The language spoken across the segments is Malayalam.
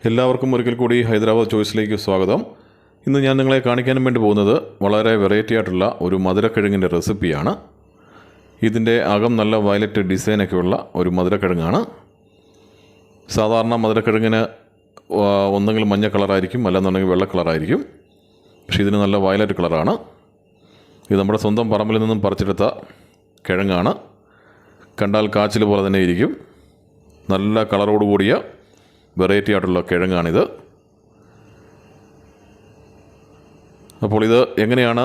എല്ലാവർക്കും ഒരിക്കൽ കൂടി ഹൈദരാബാദ് ചോയ്സിലേക്ക് സ്വാഗതം. ഇന്ന് ഞാൻ നിങ്ങളെ കാണിക്കാൻ വേണ്ടി പോകുന്നത് വളരെ വെറൈറ്റി ആയിട്ടുള്ള ഒരു മധുരക്കിഴങ്ങിൻ്റെ റെസിപ്പിയാണ്. ഇതിൻ്റെ അകം നല്ല വയലറ്റ് ഡിസൈനൊക്കെയുള്ള ഒരു മധുരക്കിഴങ്ങാണ്. സാധാരണ മധുരക്കിഴങ്ങിന് ഒന്നെങ്കിൽ മഞ്ഞ കളറായിരിക്കും, അല്ലെന്നുണ്ടെങ്കിൽ വെള്ള കളറായിരിക്കും. പക്ഷേ ഇതിന് നല്ല വയലറ്റ് കളറാണ്. ഇത് നമ്മുടെ സ്വന്തം പറമ്പിൽ നിന്നും പറിച്ചെടുത്ത കിഴങ്ങാണ്. കണ്ടാൽ കാച്ചിൽ പോലെ തന്നെ ഇരിക്കും. നല്ല കളറോട് കൂടിയ വെറൈറ്റി ആയിട്ടുള്ള കിഴങ്ങാണിത്. അപ്പോൾ ഇത് എങ്ങനെയാണ്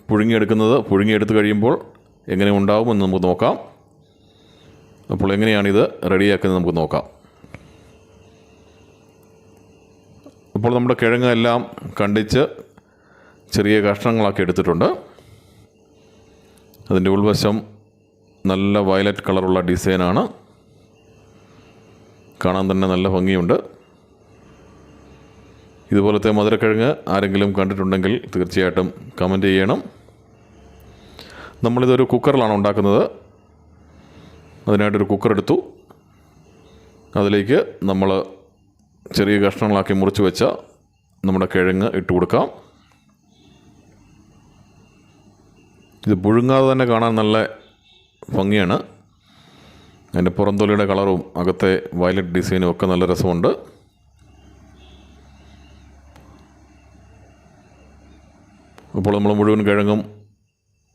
പുഴുങ്ങിയെടുക്കുന്നത്, പുഴുങ്ങിയെടുത്ത് കഴിയുമ്പോൾ എങ്ങനെ ഉണ്ടാവുമെന്ന് നമുക്ക് നോക്കാം. അപ്പോൾ എങ്ങനെയാണിത് റെഡിയാക്കുന്നത് നമുക്ക് നോക്കാം. അപ്പോൾ നമ്മുടെ കിഴങ്ങ് എല്ലാം കണ്ടിച്ച് ചെറിയ കഷ്ണങ്ങളാക്കി എടുത്തിട്ടുണ്ട്. അതിൻ്റെ ഉൾവശം നല്ല വയലറ്റ് കളറുള്ള ഡിസൈനാണ്. കാണാൻ തന്നെ നല്ല ഭംഗിയുണ്ട്. ഇതുപോലത്തെ മധുരക്കിഴങ്ങ് ആരെങ്കിലും കണ്ടിട്ടുണ്ടെങ്കിൽ തീർച്ചയായിട്ടും കമൻറ്റ് ചെയ്യണം. നമ്മളിതൊരു കുക്കറിലാണ് ഉണ്ടാക്കുന്നത്. അതിനായിട്ടൊരു കുക്കർ എടുത്തു. അതിലേക്ക് നമ്മൾ ചെറിയ കഷ്ണങ്ങളാക്കി മുറിച്ച് വെച്ച നമ്മുടെ കിഴങ്ങ് ഇട്ട് കൊടുക്കാം. ഇത് പുഴുങ്ങാതെ തന്നെ കാണാൻ നല്ല ഭംഗിയാണ്. അതിൻ്റെ പുറംതൊലിയുടെ കളറും അകത്തെ വയലറ്റ് ഡിസൈനും ഒക്കെ നല്ല രസമുണ്ട്. അപ്പോൾ നമ്മൾ മുഴുവൻ കിഴങ്ങും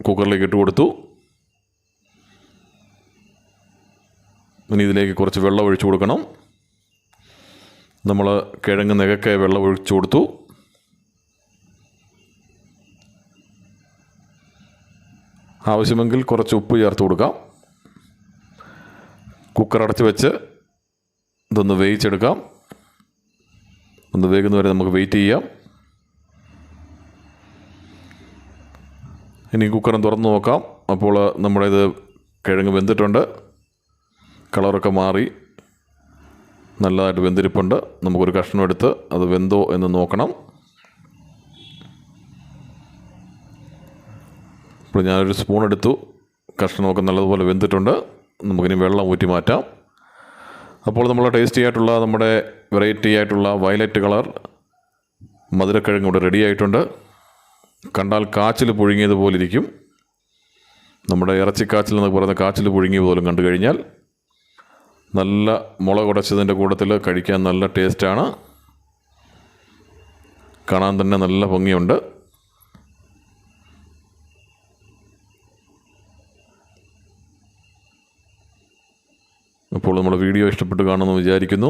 കുക്കറിലേക്ക് ഇട്ട് കൊടുത്തു. ഇനി ഇതിലേക്ക് കുറച്ച് വെള്ളം ഒഴിച്ചു കൊടുക്കണം. നമ്മൾ കിഴങ്ങ് നികക്കെ വെള്ളം ഒഴിച്ചു കൊടുത്തു. ആവശ്യമെങ്കിൽ കുറച്ച് ഉപ്പ് ചേർത്ത് കൊടുക്കാം. കുക്കർ അടച്ച് വെച്ച് ഇതൊന്ന് വേവിച്ചെടുക്കാം. ഒന്ന് വേകുന്നവരെ നമുക്ക് വെയിറ്റ് ചെയ്യാം. ഇനി കുക്കറും തുറന്ന് നോക്കാം. അപ്പോൾ നമ്മുടെ ഇത് കിഴങ്ങ് വെന്തിട്ടുണ്ട്. കളറൊക്കെ മാറി നല്ലതായിട്ട് വെന്തിരിപ്പുണ്ട്. നമുക്കൊരു കഷ്ണം എടുത്ത് അത് വെന്തോ എന്ന് നോക്കണം. ഇപ്പോൾ ഞാനൊരു സ്പൂൺ എടുത്തു. കഷ്ണമൊക്കെ നല്ലതുപോലെ വെന്തിട്ടുണ്ട്. നമുക്കിനി വെള്ളം ഊറ്റി മാറ്റാം. അപ്പോൾ നമ്മൾ ടേസ്റ്റി ആയിട്ടുള്ള നമ്മുടെ വെറൈറ്റി ആയിട്ടുള്ള വയലറ്റ് കളർ മധുരക്കിഴങ്ങ് ഇവിടെ റെഡി ആയിട്ടുണ്ട്. കണ്ടാൽ കാച്ചിൽ പുഴുങ്ങിയതുപോലെ ഇരിക്കും. നമ്മുടെ ഇറച്ചിക്കാച്ചിൽ എന്നൊക്കെ പറയുന്ന കാച്ചിൽ പുഴുങ്ങിയ പോലും കണ്ടു കഴിഞ്ഞാൽ നല്ല മുളക് ഉടച്ചതിൻ്റെ കൂട്ടത്തിൽ കഴിക്കാൻ നല്ല ടേസ്റ്റാണ്. കാണാൻ തന്നെ നല്ല ഭംഗിയുണ്ട്. അപ്പോൾ നമ്മുടെ വീഡിയോ ഇഷ്ടപ്പെട്ട് കാണുമെന്ന് വിചാരിക്കുന്നു.